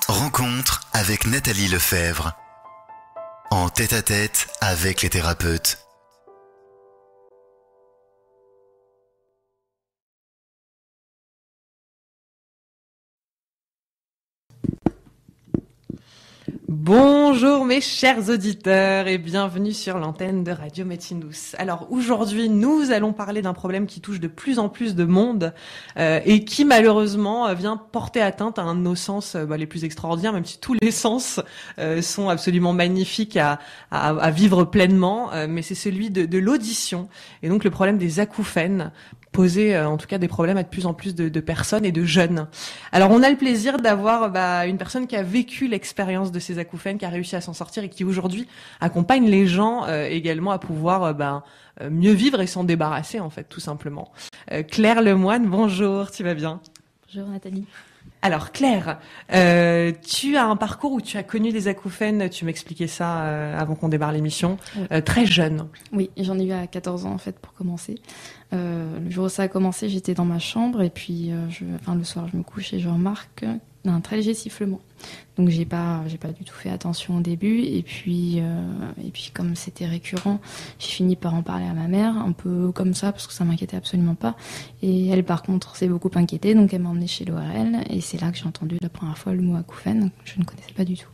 Rencontre avec Nathalie Lefebvre. En tête-à-tête avec les thérapeutes. Bonjour mes chers auditeurs et bienvenue sur l'antenne de Radio Médecine Douce. Alors aujourd'hui, nous allons parler d'un problème qui touche de plus en plus de monde et qui malheureusement vient porter atteinte à un de nos sens les plus extraordinaires, même si tous les sens sont absolument magnifiques à vivre pleinement, mais c'est celui de l'audition et donc le problème des acouphènes poser en tout cas des problèmes à de plus en plus de personnes et de jeunes. Alors on a le plaisir d'avoir une personne qui a vécu l'expérience de ces acouphènes, qui a réussi à s'en sortir et qui aujourd'hui accompagne les gens également à pouvoir mieux vivre et s'en débarrasser en fait tout simplement. Claire Lemoine, bonjour, tu vas bien? Bonjour Nathalie. Alors Claire, tu as un parcours où tu as connu les acouphènes, tu m'expliquais ça avant qu'on démarre l'émission, très jeune. Oui, j'en ai eu à 14 ans en fait pour commencer. Le jour où ça a commencé, j'étais dans ma chambre et puis le soir je me couche et je remarque un très léger sifflement. Donc j'ai pas du tout fait attention au début et puis comme c'était récurrent, j'ai fini par en parler à ma mère un peu comme ça parce que ça m'inquiétait absolument pas et elle par contre s'est beaucoup inquiétée donc elle m'a emmenée chez l'ORL et c'est là que j'ai entendu la première fois le mot acouphène que je ne connaissais pas du tout.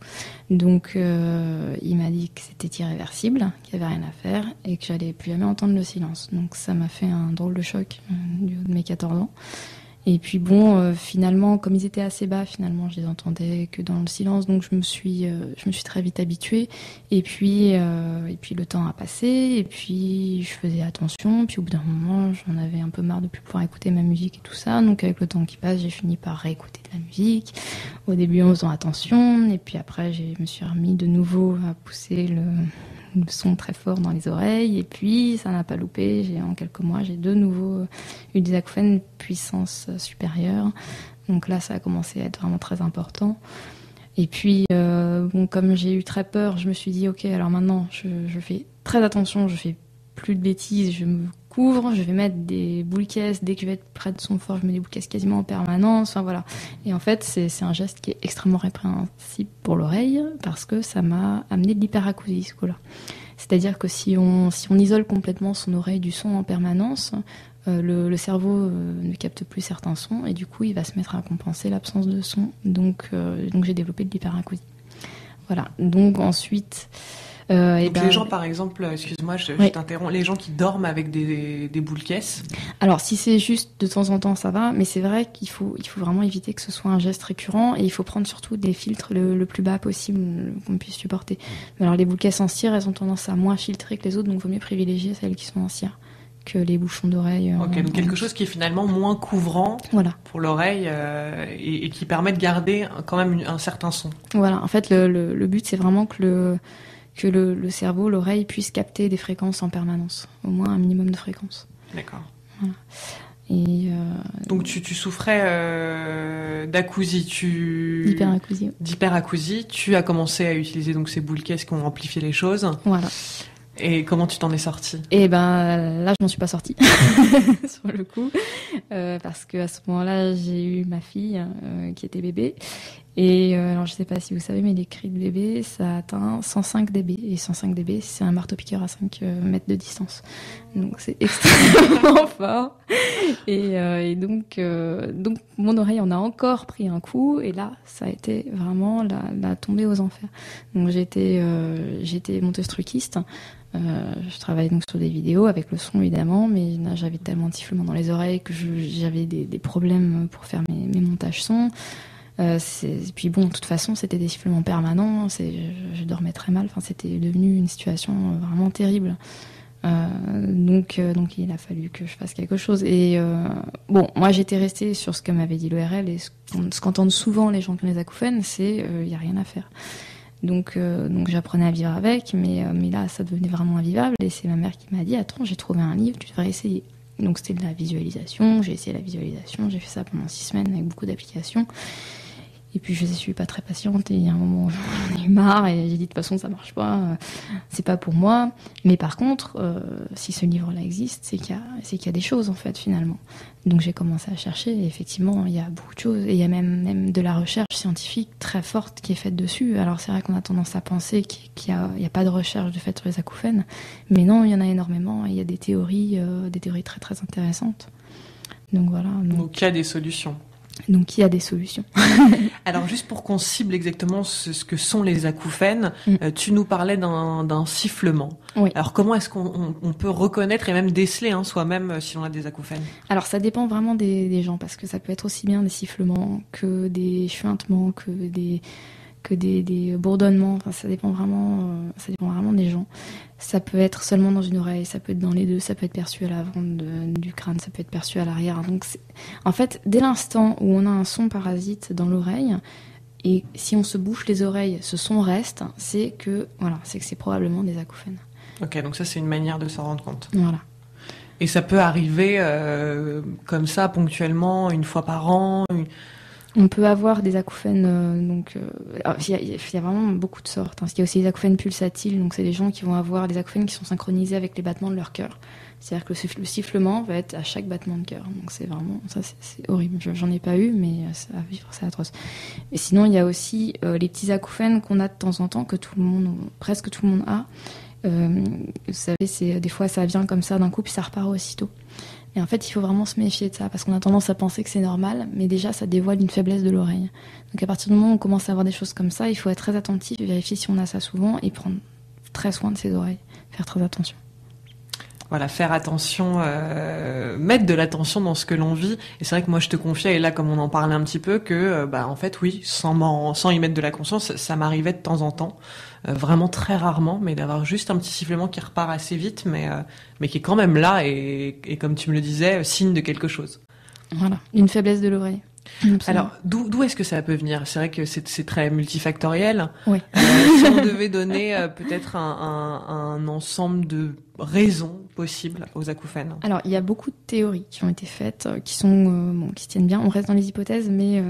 Donc il m'a dit que c'était irréversible, qu'il n'y avait rien à faire et que j'allais plus jamais entendre le silence. Donc ça m'a fait un drôle de choc du haut de mes 14 ans. Et puis finalement, comme ils étaient assez bas, finalement, je les entendais que dans le silence, donc je me suis très vite habituée. Et puis le temps a passé, et puis je faisais attention. Puis au bout d'un moment, j'en avais un peu marre de plus pouvoir écouter ma musique et tout ça. Donc avec le temps qui passe, j'ai fini par réécouter de la musique. Au début, en faisant attention, et puis après, je me suis remis de nouveau à pousser le son très fort dans les oreilles et puis ça n'a pas loupé, en quelques mois j'ai de nouveau eu des acouphènes puissance supérieure, donc là ça a commencé à être vraiment très important et puis comme j'ai eu très peur, je me suis dit ok, alors maintenant je fais très attention, je fais plus de bêtises, je me couvre, je vais mettre des boules caisses, dès que je vais être près de son fort je mets des boules caisses quasiment en permanence, enfin voilà. Et en fait c'est un geste qui est extrêmement répréhensible pour l'oreille parce que ça m'a amené de l'hyperacousie ce coup-là. C'est-à-dire que si on isole complètement son oreille du son en permanence, le cerveau ne capte plus certains sons et du coup il va se mettre à compenser l'absence de son. Donc j'ai développé de l'hyperacousie. Voilà, donc ensuite... les gens, par exemple, excuse-moi, je t'interromps, les gens qui dorment avec des boules caisses. Alors, si c'est juste de temps en temps, ça va, mais c'est vrai qu'il faut vraiment éviter que ce soit un geste récurrent et il faut prendre surtout des filtres le plus bas possible qu'on puisse supporter. Mais alors, les boules caisses en cire, elles ont tendance à moins filtrer que les autres, donc il vaut mieux privilégier celles qui sont en cire que les bouchons d'oreille. Ok, donc quelque chose qui est finalement moins couvrant pour l'oreille et qui permet de garder quand même un certain son. Voilà, en fait, le but, c'est vraiment que le cerveau, l'oreille puisse capter des fréquences en permanence, au moins un minimum de fréquences. D'accord. Voilà. Et donc tu souffrais d'acousie, d'hyperacousie. Tu as commencé à utiliser donc ces boules caisses qui ont amplifié les choses. Voilà. Et comment tu t'en es sortie? Et là, je m'en suis pas sortie sur le coup, parce que à ce moment-là, j'ai eu ma fille qui était bébé. Et alors, je sais pas si vous savez, mais les cris de bébé, ça atteint 105 dB. Et 105 dB, c'est un marteau-piqueur à 5 mètres de distance. Donc, c'est extrêmement fort. Et donc, mon oreille en a encore pris un coup. Et là, ça a été vraiment la tombée aux enfers. Donc, j'étais monteuse truquiste. Je travaillais donc sur des vidéos avec le son évidemment, mais là, j'avais tellement de sifflements dans les oreilles que j'avais des problèmes pour faire mes montages son. Et puis de toute façon c'était des sifflements permanents, je dormais très mal, c'était devenu une situation vraiment terrible. Donc il a fallu que je fasse quelque chose. Et moi j'étais restée sur ce que m'avait dit l'ORL et ce qu'entendent souvent les gens qui ont les acouphènes, c'est il n'y a rien à faire. Donc j'apprenais à vivre avec, mais là ça devenait vraiment invivable et c'est ma mère qui m'a dit attends, j'ai trouvé un livre, tu devrais essayer. Donc c'était de la visualisation, j'ai essayé la visualisation, j'ai fait ça pendant 6 semaines avec beaucoup d'applications. Et puis je suis pas très patiente et il y a un moment où j'en ai eu marre et j'ai dit de toute façon ça marche pas, c'est pas pour moi. Mais par contre, si ce livre-là existe, c'est qu'il y a des choses en fait finalement. Donc j'ai commencé à chercher et effectivement il y a beaucoup de choses et il y a même de la recherche scientifique très forte qui est faite dessus. Alors c'est vrai qu'on a tendance à penser qu'il y a pas de recherche de fait sur les acouphènes, mais non, il y en a énormément et il y a des théories très très intéressantes. Donc voilà. Donc il y a des solutions. Donc il y a des solutions. Alors juste pour qu'on cible exactement ce que sont les acouphènes, tu nous parlais d'un sifflement. Oui. Alors comment est-ce qu'on peut reconnaître et même déceler soi-même si on a des acouphènes? Alors ça dépend vraiment des gens, parce que ça peut être aussi bien des sifflements que des chuintements, que des bourdonnements. Enfin, ça dépend vraiment des gens. Ça peut être seulement dans une oreille, ça peut être dans les deux, ça peut être perçu à l'avant du crâne, ça peut être perçu à l'arrière. Donc en fait, dès l'instant où on a un son parasite dans l'oreille, et si on se bouche les oreilles, ce son reste, c'est que c'est probablement des acouphènes. Ok, donc ça c'est une manière de s'en rendre compte. Voilà. Et ça peut arriver comme ça ponctuellement, une fois par an. On peut avoir des acouphènes, il y a vraiment beaucoup de sortes. Parce qu'il y a aussi des acouphènes pulsatiles, donc c'est des gens qui vont avoir des acouphènes qui sont synchronisés avec les battements de leur cœur. C'est-à-dire que le sifflement va être à chaque battement de cœur. Donc c'est vraiment, ça c'est horrible. J'en ai pas eu, mais à vivre c'est atroce. Et sinon il y a aussi les petits acouphènes qu'on a de temps en temps, que presque tout le monde a. Vous savez, des fois ça vient comme ça d'un coup puis ça repart aussitôt. Et en fait, il faut vraiment se méfier de ça, parce qu'on a tendance à penser que c'est normal, mais déjà, ça dévoile une faiblesse de l'oreille. Donc à partir du moment où on commence à avoir des choses comme ça, il faut être très attentif, vérifier si on a ça souvent, et prendre très soin de ses oreilles, faire très attention. Voilà, faire attention, mettre de l'attention dans ce que l'on vit. Et c'est vrai que moi, je te confiais, et là, comme on en parlait un petit peu, que, en fait, oui, sans y mettre de la conscience, ça m'arrivait de temps en temps, vraiment très rarement, mais d'avoir juste un petit sifflement qui repart assez vite, mais qui est quand même là, et comme tu me le disais, signe de quelque chose. Voilà, une faiblesse de l'oreille. Alors, d'où est-ce que ça peut venir? C'est vrai que c'est très multifactoriel. Oui. Si on devait donner peut-être un ensemble de raisons possibles aux acouphènes. Alors, il y a beaucoup de théories qui ont été faites, qui se tiennent bien. On reste dans les hypothèses, mais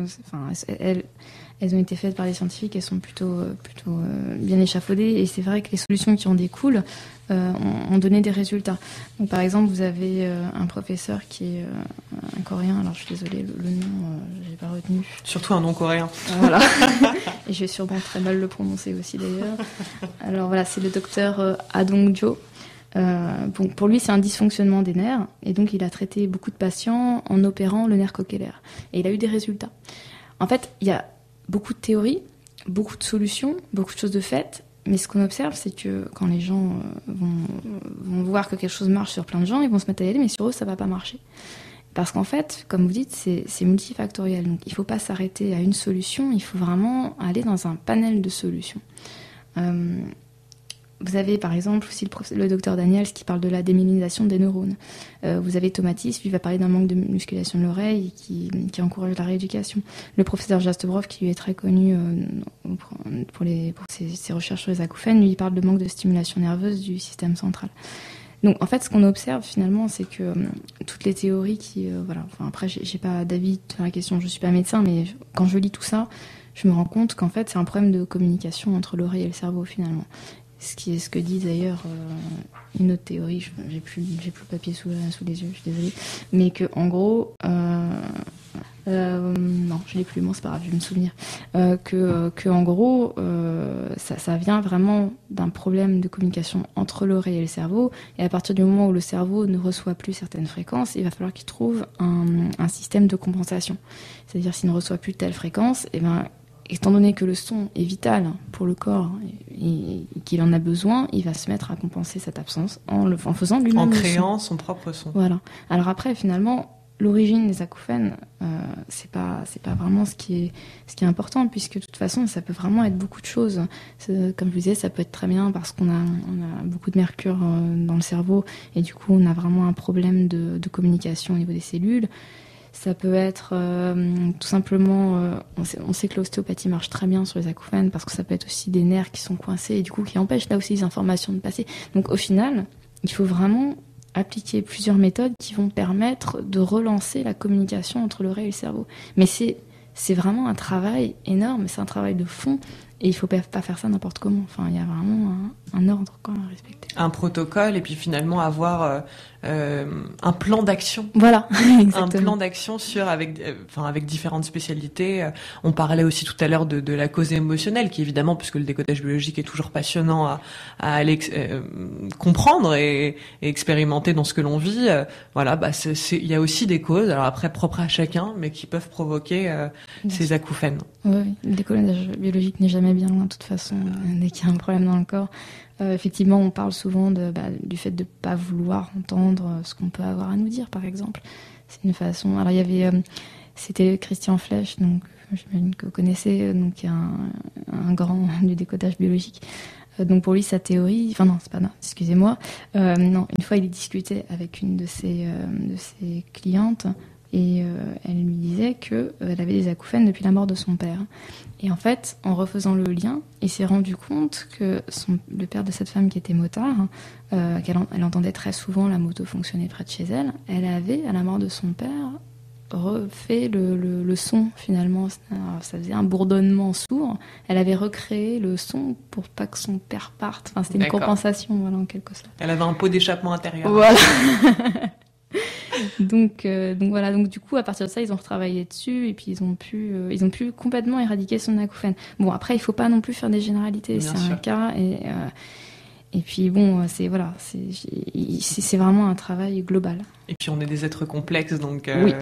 elles ont été faites par des scientifiques, elles sont plutôt bien échafaudées, et c'est vrai que les solutions qui en découlent ont donné des résultats. Donc, par exemple, vous avez un professeur qui est un coréen, alors je suis désolée, le nom, j'ai pas retenu. Surtout un nom coréen. Voilà. Et je vais sûrement très mal le prononcer aussi d'ailleurs. Alors voilà, c'est le docteur Ah Dong-jo. Pour lui, c'est un dysfonctionnement des nerfs, et donc il a traité beaucoup de patients en opérant le nerf coquellaire. Et il a eu des résultats. En fait, il y a beaucoup de théories, beaucoup de solutions, beaucoup de choses de faites, mais ce qu'on observe, c'est que quand les gens vont voir que quelque chose marche sur plein de gens, ils vont se mettre à y aller, mais sur eux, ça va pas marcher. Parce qu'en fait, comme vous dites, c'est multifactoriel. Donc il ne faut pas s'arrêter à une solution, il faut vraiment aller dans un panel de solutions. Vous avez par exemple aussi le docteur Daniels qui parle de la démyélinisation des neurones. Vous avez Tomatis, lui va parler d'un manque de musculation de l'oreille qui encourage la rééducation. Le professeur Jastebrov, qui lui est très connu pour ses recherches sur les acouphènes, lui il parle de manque de stimulation nerveuse du système central. Donc en fait, ce qu'on observe finalement, c'est que toutes les théories après j'ai pas d'avis sur la question, je suis pas médecin, mais quand je lis tout ça, je me rends compte qu'en fait c'est un problème de communication entre l'oreille et le cerveau finalement. Ce que dit d'ailleurs une autre théorie, j'ai plus le papier sous les yeux, je suis désolée, mais que en gros, non, je l'ai plus, bon c'est pas grave, je vais me souvenir, que en gros, ça vient vraiment d'un problème de communication entre l'oreille et le cerveau, et à partir du moment où le cerveau ne reçoit plus certaines fréquences, il va falloir qu'il trouve un système de compensation. C'est-à-dire s'il ne reçoit plus telle fréquence, étant donné que le son est vital pour le corps et qu'il en a besoin, il va se mettre à compenser cette absence en faisant lui-même en le créant son. son propre son. Voilà. Alors après, finalement, l'origine des acouphènes, c'est pas vraiment ce qui est important, puisque de toute façon, ça peut vraiment être beaucoup de choses. Comme je vous disais, ça peut être très bien parce qu'on a beaucoup de mercure dans le cerveau et du coup, on a vraiment un problème de communication au niveau des cellules. Ça peut être tout simplement, on sait que l'ostéopathie marche très bien sur les acouphènes parce que ça peut être aussi des nerfs qui sont coincés et du coup qui empêchent là aussi les informations de passer. Donc au final, il faut vraiment appliquer plusieurs méthodes qui vont permettre de relancer la communication entre l'oreille et le cerveau. Mais c'est c'est vraiment un travail énorme, c'est un travail de fond. Et il faut pas faire ça n'importe comment. Enfin, il y a vraiment un ordre quoi, à respecter. Un protocole et puis finalement avoir un plan d'action. Voilà, exactement. Un plan d'action avec différentes spécialités. On parlait aussi tout à l'heure de la cause émotionnelle, qui évidemment, puisque le décodage biologique est toujours passionnant à aller comprendre et expérimenter dans ce que l'on vit. Voilà, il y a aussi des causes, alors après propres à chacun, mais qui peuvent provoquer ces acouphènes. Oui, le décodage biologique n'est jamais bien loin de toute façon, dès qu'il y a un problème dans le corps. Effectivement, on parle souvent du fait de ne pas vouloir entendre ce qu'on peut avoir à nous dire, par exemple. C'est une façon... Alors, il y avait... c'était Christian Flech, donc j'imagine que vous connaissez, donc un grand du décodage biologique. Donc pour lui, sa théorie... Enfin non, c'est pas non, excusez-moi. Non, une fois, il discutait avec une de ses clientes et elle lui disait qu'elle avait des acouphènes depuis la mort de son père. Et en fait, en refaisant le lien, il s'est rendu compte que le père de cette femme qui était motard, elle entendait très souvent la moto fonctionner près de chez elle, elle avait, à la mort de son père, refait le son finalement. Ça faisait un bourdonnement sourd. Elle avait recréé le son pour pas que son père parte. Enfin, c'était une compensation, voilà, en quelque sorte. Elle avait un pot d'échappement intérieur. Voilà. Donc voilà, donc du coup à partir de ça ils ont retravaillé dessus et puis ils ont pu complètement éradiquer son acouphène. Bon, après il faut pas non plus faire des généralités, bien c'est sûr. Un cas et puis bon c'est vraiment un travail global. Et puis on est des êtres complexes, donc oui.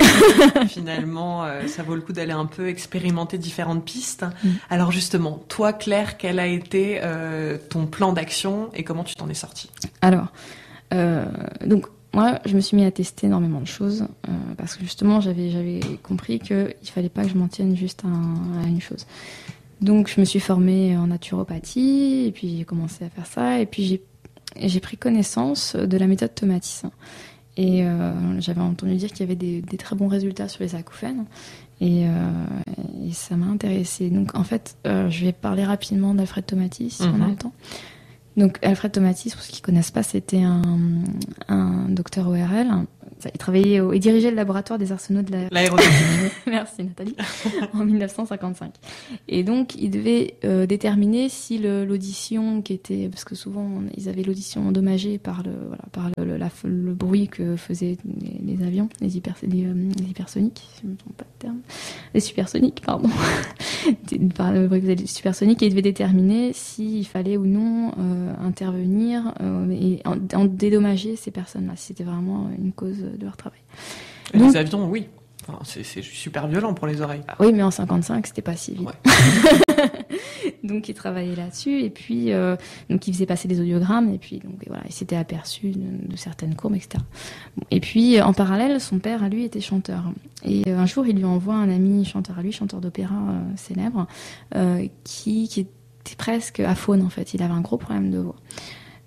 Finalement ça vaut le coup d'aller un peu expérimenter différentes pistes. Alors justement, toi Claire, quel a été ton plan d'action et comment tu t'en es sortie? Alors donc moi, je me suis mis à tester énormément de choses parce que justement, j'avais compris qu'il fallait pas que je m'en tienne juste à une chose. Donc, je me suis formée en naturopathie et puis j'ai commencé à faire ça. Et puis, j'ai pris connaissance de la méthode Tomatis. Et j'avais entendu dire qu'il y avait des très bons résultats sur les acouphènes. Et ça m'a intéressée. Donc, en fait, je vais parler rapidement d'Alfred Tomatis, si on a le temps. Donc Alfred Tomatis, pour ceux qui ne connaissent pas, c'était un docteur ORL. Il dirigeait le laboratoire des arsenaux de l'aéronautique. Merci Nathalie. En 1955. Et donc il devait déterminer si l'audition qui était, parce que souvent ils avaient l'audition endommagée par le bruit que faisaient les avions, les hypersoniques, si je ne me trompe pas de terme, les supersoniques, pardon, par le bruit que faisaient les supersoniques, et il devait déterminer s'il fallait ou non intervenir et en dédommager ces personnes-là, si c'était vraiment une cause de leur travail. Les avions, oui. Enfin, c'est super violent pour les oreilles. Oui, mais en 55, c'était pas si évident. Ouais. Donc, il travaillait là-dessus, et puis donc il faisait passer des audiogrammes, et puis donc voilà, il s'était aperçu de certaines courbes, etc. Bon, et puis, en parallèle, son père, à lui, était chanteur. Et un jour, il lui envoie un ami chanteur à lui, chanteur d'opéra célèbre, qui était presque aphone, en fait. Il avait un gros problème de voix.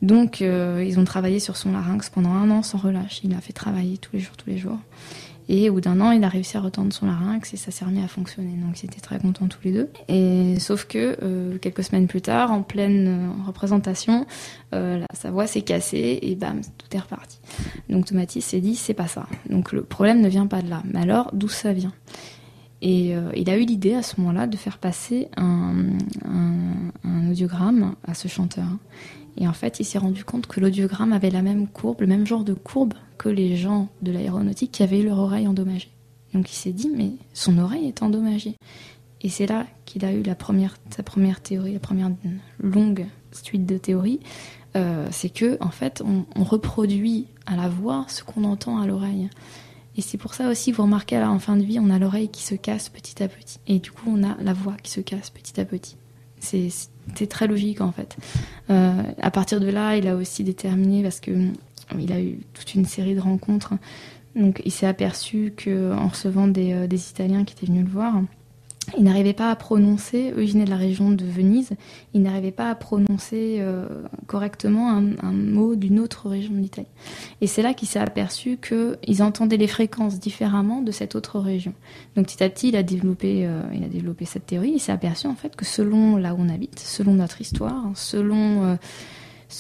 Donc, ils ont travaillé sur son larynx pendant 1 an sans relâche. Il l'a fait travailler tous les jours. Et au bout d'1 an, il a réussi à retendre son larynx et ça s'est remis à fonctionner. Donc, ils étaient très contents tous les deux. Et sauf que quelques semaines plus tard, en pleine représentation, sa voix s'est cassée et bam, tout est reparti. Donc, Tomatis s'est dit, c'est pas ça. Donc, le problème ne vient pas de là. Mais alors, d'où ça vient ? Et il a eu l'idée à ce moment-là de faire passer un audiogramme à ce chanteur. Et en fait, il s'est rendu compte que l'audiogramme avait la même courbe, le même genre de courbe que les gens de l'aéronautique qui avaient leur oreille endommagée. Donc il s'est dit, mais son oreille est endommagée. Et c'est là qu'il a eu sa première théorie, la première longue suite de théories. C'est que, en fait, on reproduit à la voix ce qu'on entend à l'oreille. Et c'est pour ça aussi, vous remarquez, en fin de vie, on a l'oreille qui se casse petit à petit. Et du coup, on a la voix qui se casse petit à petit. C'est très logique, en fait. À partir de là, il a aussi déterminé, parce qu'il a eu toute une série de rencontres. Donc, il s'est aperçu qu'en recevant des Italiens qui étaient venus le voir, il n'arrivait pas à prononcer, eux ils venaient de la région de Venise, il n'arrivait pas à prononcer correctement un mot d'une autre région d'Italie. Et c'est là qu'il s'est aperçu qu'ils entendaient les fréquences différemment de cette autre région. Donc petit à petit, il a développé cette théorie. Il s'est aperçu en fait que selon là où on habite, selon notre histoire, selon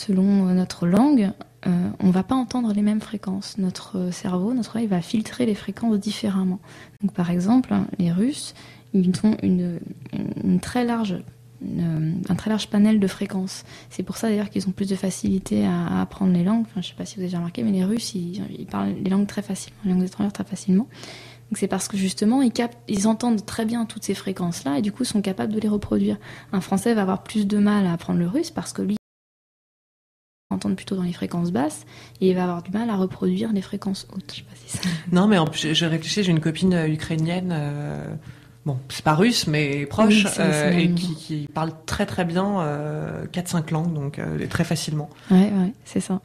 notre langue, on va pas entendre les mêmes fréquences. Notre cerveau, notre oreille va filtrer les fréquences différemment. Donc par exemple, les Russes, ils ont un très large panel de fréquences. C'est pour ça d'ailleurs qu'ils ont plus de facilité à apprendre les langues. Enfin, je sais pas si vous avez déjà remarqué, mais les Russes, ils parlent les langues très facilement, les langues étrangères très facilement. Donc c'est parce que justement, ils entendent très bien toutes ces fréquences-là et du coup, sont capables de les reproduire. Un Français va avoir plus de mal à apprendre le russe parce que lui, entendre plutôt dans les fréquences basses et il va avoir du mal à reproduire les fréquences hautes. Je sais pas si ça... Non, mais en plus, je réfléchis, j'ai une copine ukrainienne, bon, c'est pas russe, mais proche, Oui, et qui parle très très bien 4-5 langues, donc très facilement. Ouais, c'est ça.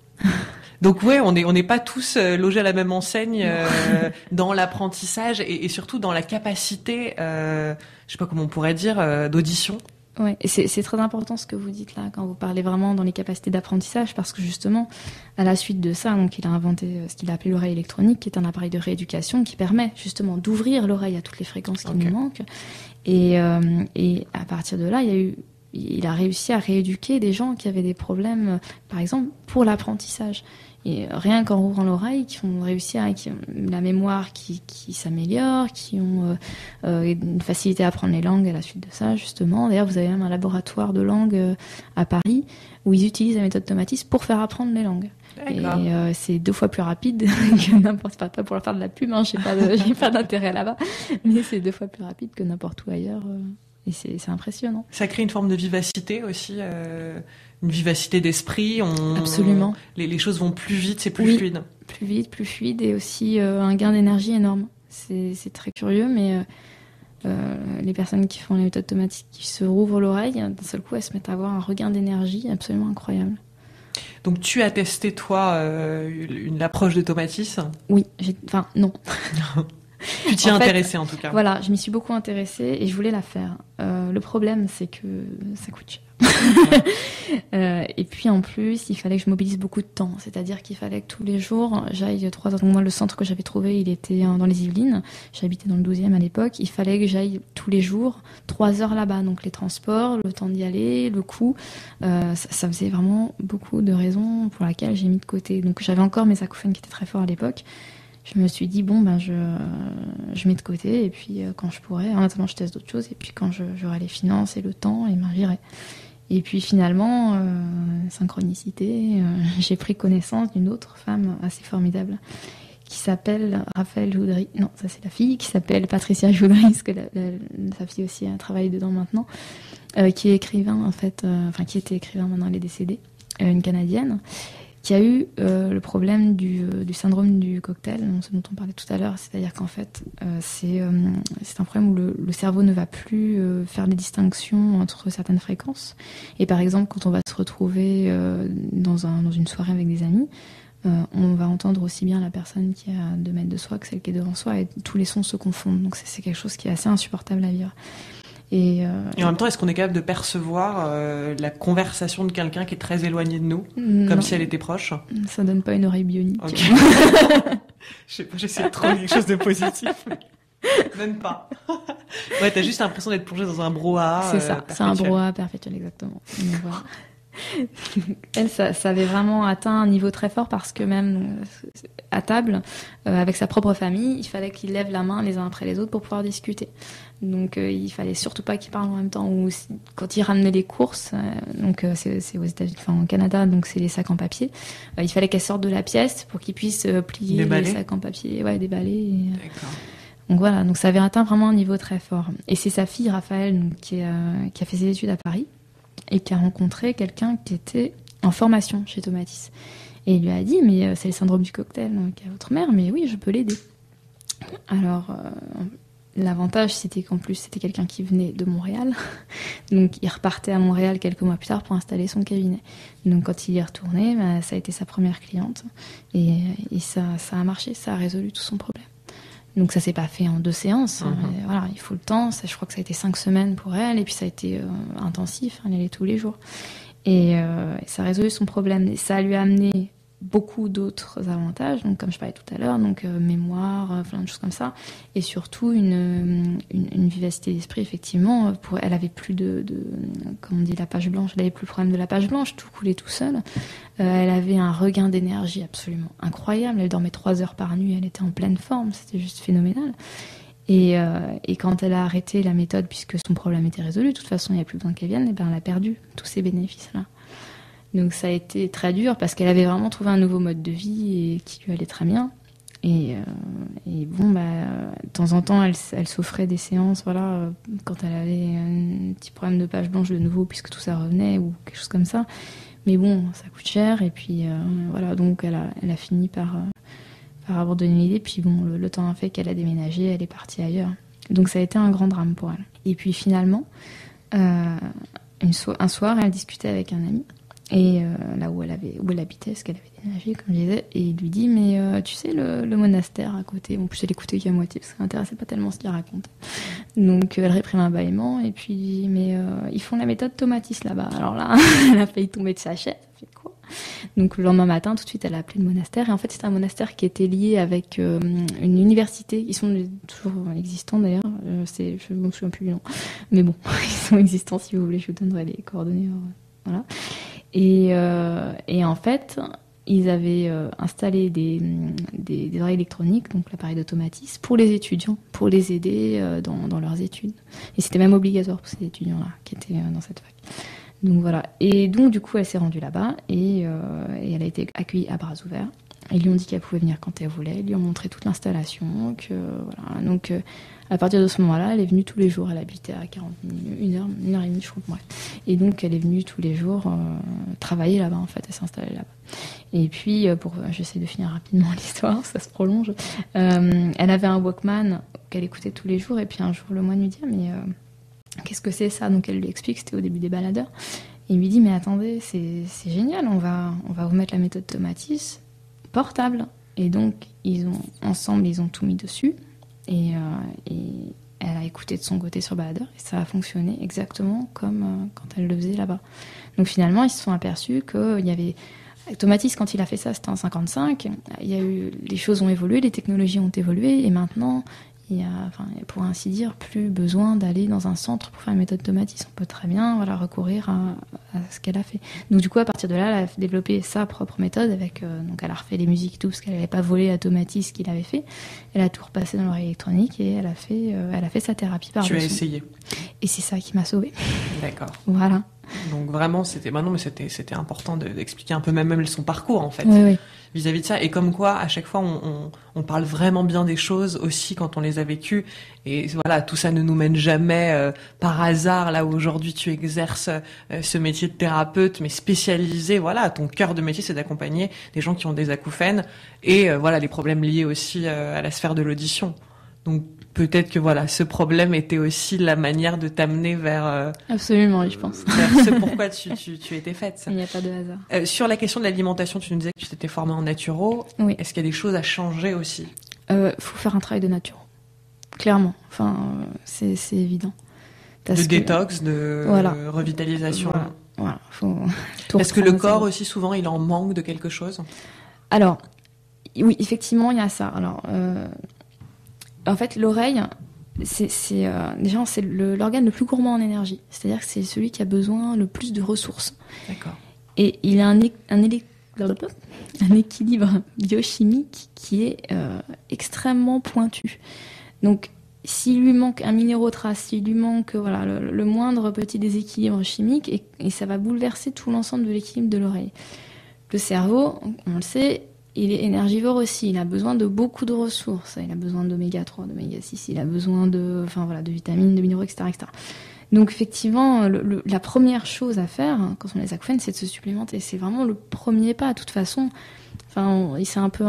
Donc ouais, on n'est pas tous logés à la même enseigne dans l'apprentissage et surtout dans la capacité, je sais pas comment on pourrait dire, d'audition. Ouais, et c'est très important ce que vous dites là quand vous parlez vraiment dans les capacités d'apprentissage parce que justement à la suite de ça, donc il a inventé ce qu'il a appelé l'oreille électronique, qui est un appareil de rééducation qui permet justement d'ouvrir l'oreille à toutes les fréquences qui nous manquent. Et à partir de là, il a réussi à rééduquer des gens qui avaient des problèmes, par exemple pour l'apprentissage. Et rien qu'en ouvrant l'oreille, qui ont réussi qui ont la mémoire qui s'améliore, qui ont une facilité à apprendre les langues à la suite de ça, justement. D'ailleurs, vous avez même un laboratoire de langue à Paris où ils utilisent la méthode Tomatis pour faire apprendre les langues. D'accord. Et c'est 2 fois plus rapide que n'importe pas pour leur faire de la pub, hein, j'ai pas d'intérêt là-bas, mais c'est 2 fois plus rapide que n'importe où ailleurs. Et c'est impressionnant. Ça crée une forme de vivacité aussi, une vivacité d'esprit. Absolument. Les choses vont plus vite, c'est plus fluide. Plus vite, plus fluide et aussi un gain d'énergie énorme. C'est très curieux, mais les personnes qui font la méthode Tomatis, qui se rouvrent l'oreille, d'un seul coup, elles se mettent à avoir un regain d'énergie absolument incroyable. Donc tu as testé, toi, l'approche de Tomatis ? Oui, non. Tu t'y es intéressée en tout cas. Voilà, je m'y suis beaucoup intéressée et je voulais la faire. Le problème, c'est que ça coûte cher. Et puis en plus, il fallait que je mobilise beaucoup de temps. C'est-à-dire qu'il fallait que tous les jours, j'aille 3 heures. Donc moi, le centre que j'avais trouvé, il était dans les Yvelines. J'habitais dans le 12e à l'époque. Il fallait que j'aille tous les jours 3 heures là-bas. Donc les transports, le temps d'y aller, le coût. Ça faisait vraiment beaucoup de raisons pour lesquelles j'ai mis de côté. Donc j'avais encore mes acouphènes qui étaient très forts à l'époque. Je me suis dit, je mets de côté, et puis quand je pourrai, en attendant, je teste d'autres choses, et puis quand j'aurai les finances et le temps, et j'irai. Et puis finalement, synchronicité, j'ai pris connaissance d'une autre femme assez formidable, qui s'appelle Raphaël Joudry, non, ça c'est la fille, qui s'appelle Patricia Joudry, parce que sa fille aussi travaille dedans maintenant, qui est écrivain, en fait, qui était écrivain, maintenant elle est décédée, une Canadienne, qui a eu le problème du syndrome du cocktail, ce dont on parlait tout à l'heure, c'est-à-dire qu'en fait, c'est un problème où le cerveau ne va plus faire des distinctions entre certaines fréquences. Et par exemple, quand on va se retrouver dans une soirée avec des amis, on va entendre aussi bien la personne qui est à 2 mètres de soi que celle qui est devant soi, et tous les sons se confondent. Donc c'est quelque chose qui est assez insupportable à vivre. Et en même temps, est-ce qu'on est capable de percevoir la conversation de quelqu'un qui est très éloigné de nous, comme si elle était proche ? Ça donne pas une oreille bionique. Okay. Je sais pas, j'essaie de trouver quelque chose de positif. Même pas. Ouais, t'as juste l'impression d'être plongé dans un brouhaha. C'est ça, c'est un brouhaha perpétuel, exactement. Donc, voilà. Elle, ça avait vraiment atteint un niveau très fort parce que même à table, avec sa propre famille, il fallait qu'ils lèvent la main les uns après les autres pour pouvoir discuter. Donc il fallait surtout pas qu'ils parlent en même temps. Ou quand ils ramenaient les courses, donc c'est aux États-Unis, au Canada, donc c'est les sacs en papier. Il fallait qu'elles sortent de la pièce pour qu'ils puissent plier les sacs en papier, déballer. D'accord. Donc voilà, donc ça avait atteint vraiment un niveau très fort. Et c'est sa fille Raphaël donc, qui a fait ses études à Paris et qui a rencontré quelqu'un qui était en formation chez Tomatis. Et il lui a dit, mais c'est le syndrome du cocktail qui a votre mère, mais oui, je peux l'aider. Alors, l'avantage, c'était qu'en plus, c'était quelqu'un qui venait de Montréal. Donc, il repartait à Montréal quelques mois plus tard pour installer son cabinet. Donc, quand il y est retourné, ça a été sa première cliente. Et ça a marché, ça a résolu tout son problème. Donc ça s'est pas fait en 2 séances. Mais voilà, il faut le temps. Je crois que ça a été 5 semaines pour elle. Et puis ça a été intensif. Elle allait tous les jours. Et ça a résolu son problème. Et ça lui a amené beaucoup d'autres avantages, donc comme je parlais tout à l'heure, donc mémoire, plein de choses comme ça, et surtout une vivacité d'esprit, effectivement. Elle avait plus comme on dit, la page blanche, elle avait plus le problème de la page blanche, tout coulait tout seul. Elle avait un regain d'énergie absolument incroyable, elle dormait 3 heures par nuit, elle était en pleine forme, c'était juste phénoménal. Et quand elle a arrêté la méthode, puisque son problème était résolu, de toute façon il n'y a plus besoin qu'elle vienne, et ben elle a perdu tous ces bénéfices-là. Donc ça a été très dur parce qu'elle avait vraiment trouvé un nouveau mode de vie et qui lui allait très bien. Et bon, de temps en temps, elle s'offrait des séances, voilà, quand elle avait un petit problème de page blanche de nouveau, puisque tout ça revenait ou quelque chose comme ça. Mais bon, ça coûte cher et puis voilà, donc elle a fini par abandonner l'idée. Puis bon, le temps a fait qu'elle a déménagé, elle est partie ailleurs. Donc ça a été un grand drame pour elle. Et puis finalement, un soir, elle discutait avec un ami. Et là où elle habitait, parce qu'elle avait déménagé, comme je disais, et il lui dit, mais tu sais, le monastère à côté, bon, plus elle écoutait qu'à moitié, parce qu'elle n'intéressait pas tellement ce qu'il racontait. Donc elle réprime un bâillement, et puis il dit, mais ils font la méthode Tomatis là-bas. Alors là, elle a failli tomber de sa chaise, elle fait quoi? Donc le lendemain matin, tout de suite, elle a appelé le monastère, et en fait, c'était un monastère qui était lié avec une université, ils sont toujours existants d'ailleurs, je me souviens plus du nom, mais bon, ils sont existants, si vous voulez, je vous donnerai les coordonnées, voilà. Et en fait, ils avaient installé des oreilles électroniques, donc l'appareil d'Automatis, pour les étudiants, pour les aider dans leurs études. Et c'était même obligatoire pour ces étudiants-là qui étaient dans cette fac. Donc voilà. Et donc du coup, elle s'est rendue là-bas et elle a été accueillie à bras ouverts. Ils lui ont dit qu'elle pouvait venir quand elle voulait. Ils lui ont montré toute l'installation. Voilà. Donc à partir de ce moment-là, elle est venue tous les jours. Elle habitait à 40 minutes, une heure et demie, je crois. Bref. Et donc elle est venue tous les jours travailler là-bas, en fait. Elle s'installait là-bas. Et puis, j'essaie de finir rapidement l'histoire, ça se prolonge. Elle avait un Walkman qu'elle écoutait tous les jours. Et puis un jour, le moine lui dit, mais qu'est-ce que c'est ça? Donc elle lui explique, c'était au début des baladeurs. Et il lui dit, mais attendez, c'est génial, on va vous mettre la méthode Tomatis portable. Et donc ensemble ils ont tout mis dessus et elle a écouté de son côté sur baladeur et ça a fonctionné exactement comme quand elle le faisait là-bas. Donc finalement ils se sont aperçus qu'il y avait Tomatis, quand il a fait ça, c'était en 55, les choses ont évolué, les technologies ont évolué et maintenant il y a, pour ainsi dire, plus besoin d'aller dans un centre pour faire une méthode Tomatis. On peut très bien recourir à ce qu'elle a fait. Donc du coup, à partir de là, elle a développé sa propre méthode. Donc elle a refait les musiques et tout, parce qu'elle n'avait pas volé à Tomatis ce qu'il avait fait. Elle a tout repassé dans l'oreille électronique et elle a fait sa thérapie par-dessus. Tu as essayé. Et c'est ça qui m'a sauvée. D'accord. Voilà. Donc vraiment, c'était important d'expliquer un peu même son parcours, en fait. Oui. Vis-à-vis de ça, et comme quoi à chaque fois on parle vraiment bien des choses aussi quand on les a vécues, et voilà, tout ça ne nous mène jamais par hasard là où aujourd'hui tu exerces ce métier de thérapeute mais spécialisé. Voilà, ton cœur de métier c'est d'accompagner des gens qui ont des acouphènes et voilà les problèmes liés aussi à la sphère de l'audition. Donc peut-être que voilà, ce problème était aussi la manière de t'amener vers... Absolument, oui, je pense. Vers ce pourquoi tu étais faite. Il n'y a pas de hasard. Sur la question de l'alimentation, tu nous disais que tu t'étais formée en naturo. Oui. Est-ce qu'il y a des choses à changer aussi? Faut faire un travail de naturo. Clairement. C'est évident. Détox, de revitalisation. Voilà. Faut tout Est-ce que le corps aussi, souvent, il en manque de quelque chose? Alors, oui, effectivement, il y a ça. Alors... En fait, l'oreille, c'est l'organe le plus gourmand en énergie. C'est-à-dire que c'est celui qui a besoin le plus de ressources. D'accord. Et il a un équilibre biochimique qui est extrêmement pointu. Donc, s'il lui manque un minéraux-trace, s'il lui manque le moindre petit déséquilibre chimique, et ça va bouleverser tout l'ensemble de l'équilibre de l'oreille. Le cerveau, on le sait, il est énergivore aussi, il a besoin de beaucoup de ressources, il a besoin d'oméga 3, d'oméga 6, il a besoin de vitamines, de minéraux, etc. Donc effectivement, la première chose à faire quand on a les acouphènes, c'est de se supplémenter. C'est vraiment le premier pas, de toute façon. C'est un peu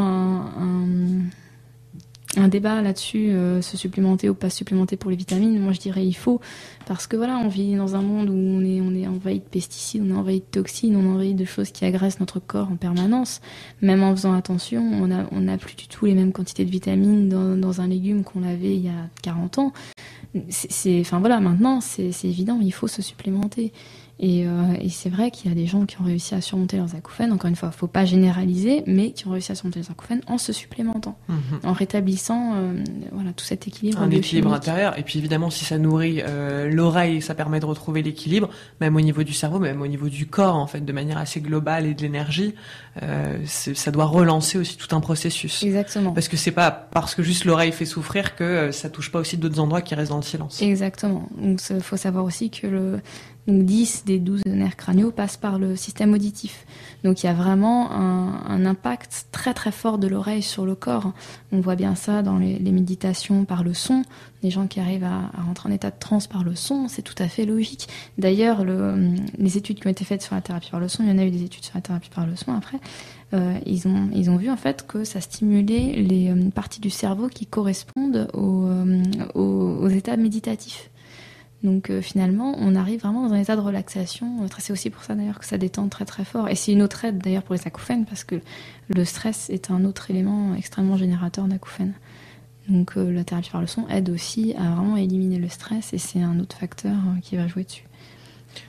un débat là-dessus, se supplémenter ou pas se supplémenter pour les vitamines. Moi, je dirais il faut, parce que on vit dans un monde où on est envahi de pesticides, on est envahi de toxines, on est envahi de choses qui agressent notre corps en permanence. Même en faisant attention, on n'a plus du tout les mêmes quantités de vitamines dans un légume qu'on avait il y a 40 ans. Enfin voilà, maintenant c'est évident, il faut se supplémenter. Et c'est vrai qu'il y a des gens qui ont réussi à surmonter leurs acouphènes. Encore une fois, il ne faut pas généraliser, mais qui ont réussi à surmonter leurs acouphènes en se supplémentant, en rétablissant tout cet équilibre. Un équilibre intérieur. Et puis évidemment, si ça nourrit l'oreille, ça permet de retrouver l'équilibre, même au niveau du cerveau, même au niveau du corps, en fait, de manière assez globale et de l'énergie. Ça doit relancer aussi tout un processus. Exactement. Parce que c'est pas parce que juste l'oreille fait souffrir que ça touche pas aussi d'autres endroits qui restent dans le silence. Exactement. Donc il faut savoir aussi que donc 10 des 12 nerfs crâniaux passent par le système auditif. Donc il y a vraiment un impact très très fort de l'oreille sur le corps. On voit bien ça dans les méditations par le son. Les gens qui arrivent à rentrer en état de transe par le son, c'est tout à fait logique. D'ailleurs, les études qui ont été faites sur la thérapie par le son, il y en a eu des études sur la thérapie par le son après, ils ont vu en fait que ça stimulait les parties du cerveau qui correspondent aux états méditatifs. Donc finalement, on arrive vraiment dans un état de relaxation. C'est aussi pour ça d'ailleurs que ça détend très très fort. Et c'est une autre aide d'ailleurs pour les acouphènes, parce que le stress est un autre élément extrêmement générateur d'acouphènes. Donc la thérapie par le son aide aussi à vraiment éliminer le stress, et c'est un autre facteur qui va jouer dessus.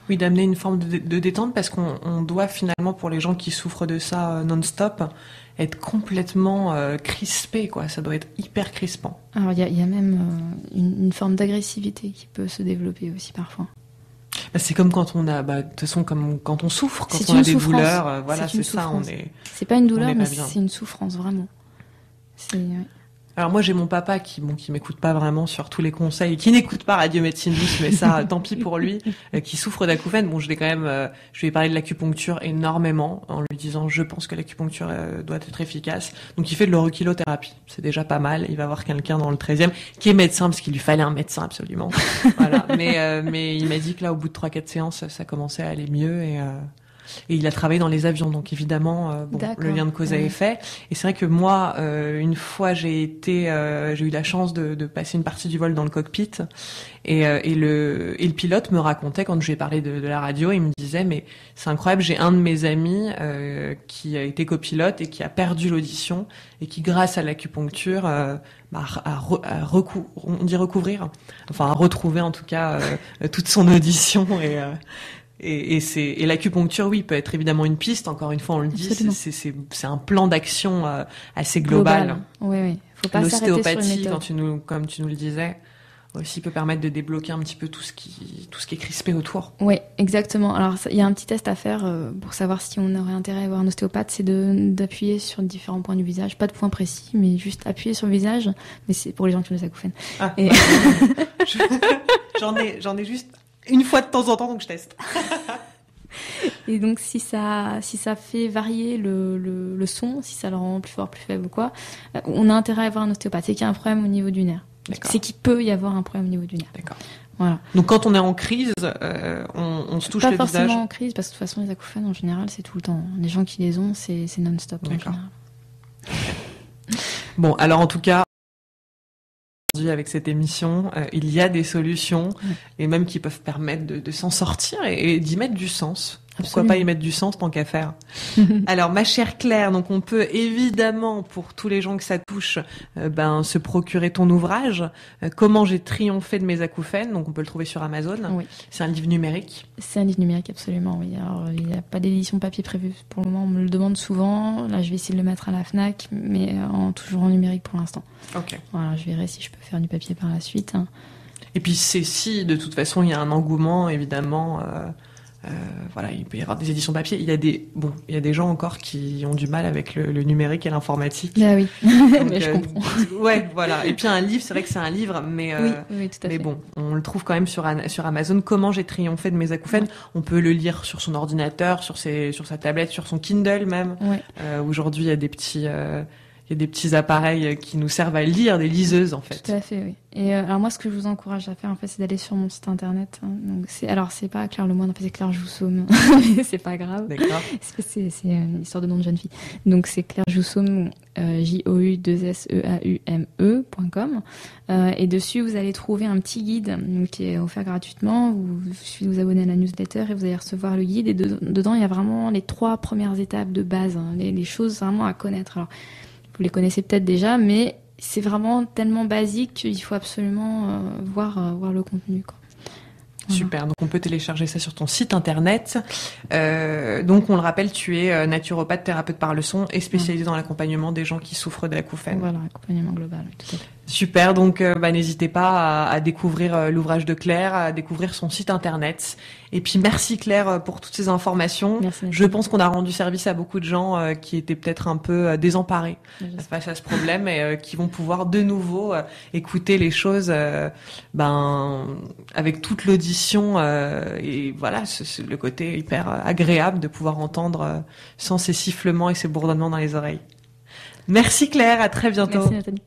Oui, d'amener une forme de détente, parce qu'on doit finalement, pour les gens qui souffrent de ça non-stop, être complètement crispé, quoi. Ça doit être hyper crispant. Alors il y a même une forme d'agressivité qui peut se développer aussi parfois. Bah, c'est comme quand on a, de toute façon, comme quand on souffre, quand on a des douleurs, voilà, c'est ça. C'est pas une douleur, mais c'est une souffrance vraiment. Ouais. Alors moi j'ai mon papa qui m'écoute pas vraiment sur tous les conseils, qui n'écoute pas Radio Médecine Douce, mais ça tant pis pour lui, qui souffre d'acouphènes. Bon, je lui ai parlé de l'acupuncture énormément en lui disant je pense que l'acupuncture doit être efficace. Donc il fait de l'auriculothérapie, c'est déjà pas mal. Il va voir quelqu'un dans le 13e qui est médecin, parce qu'il lui fallait un médecin absolument. Voilà. Mais il m'a dit que là au bout de 3-4 séances ça commençait à aller mieux, et il a travaillé dans les avions, donc évidemment, le lien de cause à effet. Et c'est vrai que moi, une fois, j'ai eu la chance de passer une partie du vol dans le cockpit, et le pilote me racontait, quand je lui ai parlé de la radio, il me disait, mais c'est incroyable, j'ai un de mes amis qui a été copilote et qui a perdu l'audition, et qui, grâce à l'acupuncture, on dit recouvrir, enfin à retrouver en tout cas toute son audition. Et l'acupuncture, oui, peut être évidemment une piste. Encore une fois, on le dit, c'est un plan d'action assez global. Oui. Faut pas s'arrêter sur une L'ostéopathie, méthode. comme tu nous le disais, aussi peut permettre de débloquer un petit peu tout ce qui est crispé autour. Oui, exactement. Alors, il y a un petit test à faire pour savoir si on aurait intérêt à voir un ostéopathe, c'est d'appuyer sur différents points du visage. Pas de points précis, mais juste appuyer sur le visage. Mais c'est pour les gens qui ont des acouphènes. Ah, j'en ai juste une fois de temps en temps, donc je teste. Et donc si ça fait varier le son, si ça le rend plus fort, plus faible ou quoi, on a intérêt à avoir un ostéopathe. C'est qu'il y a un problème au niveau du nerf. C'est qu'il peut y avoir un problème au niveau du nerf. D'accord. Voilà. Donc quand on est en crise, on se touche le visage. Pas forcément en crise, parce que de toute façon les acouphènes en général c'est tout le temps. Les gens qui les ont, c'est non-stop en général. Bon, alors en tout cas, avec cette émission, il y a des solutions, et même qui peuvent permettre de s'en sortir et d'y mettre du sens. Pourquoi pas y mettre du sens tant qu'à faire. Alors, ma chère Claire, donc on peut évidemment, pour tous les gens que ça touche, se procurer ton ouvrage, Comment j'ai triomphé de mes acouphènes. Donc on peut le trouver sur Amazon. Oui. C'est un livre numérique. C'est un livre numérique, absolument, oui. Alors, il n'y a pas d'édition papier prévue pour le moment, on me le demande souvent. Là, je vais essayer de le mettre à la FNAC, mais toujours en numérique pour l'instant. Ok. Voilà, je verrai si je peux faire du papier par la suite. Et puis si de toute façon il y a un engouement, évidemment, il peut y avoir des éditions papier. Il y a des gens encore qui ont du mal avec le numérique et l'informatique. Ah oui, donc, mais je comprends. Ouais, voilà. Et puis un livre, c'est vrai que c'est un livre, mais oui, tout à fait. Bon, on le trouve quand même sur Amazon. Comment j'ai triomphé de mes acouphènes. Ouais. On peut le lire sur son ordinateur, sur sa tablette, sur son Kindle même. Ouais. Aujourd'hui, il y a des petits appareils qui nous servent à lire, des liseuses en fait. Tout à fait, oui. Et alors moi, ce que je vous encourage à faire, en fait, c'est d'aller sur mon site internet. Donc c'est pas Claire Lemoine, en fait, c'est Claire Joussomme, mais c'est pas grave. D'accord. C'est une histoire de nom de jeune fille. Donc c'est Claire Joussomme, JOU2SEAUME.com. Et dessus, vous allez trouver un petit guide qui est offert gratuitement. Il suffit de vous abonner à la newsletter et vous allez recevoir le guide. Et dedans, il y a vraiment les 3 premières étapes de base, les choses vraiment à connaître. Alors, vous les connaissez peut-être déjà, mais c'est vraiment tellement basique qu'il faut absolument voir le contenu, quoi. Super, donc on peut télécharger ça sur ton site internet. Donc on le rappelle, tu es naturopathe, thérapeute par le son et spécialisé dans l'accompagnement des gens qui souffrent de l'acouphène. Voilà, accompagnement global, oui, tout à fait. Super, donc n'hésitez pas à découvrir l'ouvrage de Claire, à découvrir son site internet. Et puis merci Claire pour toutes ces informations. Merci. Je pense qu'on a rendu service à beaucoup de gens qui étaient peut-être un peu désemparés face à ce problème et qui vont pouvoir de nouveau écouter les choses avec toute l'audition et voilà, le côté hyper agréable de pouvoir entendre sans ces sifflements et ces bourdonnements dans les oreilles. Merci Claire, à très bientôt. Merci Nathalie.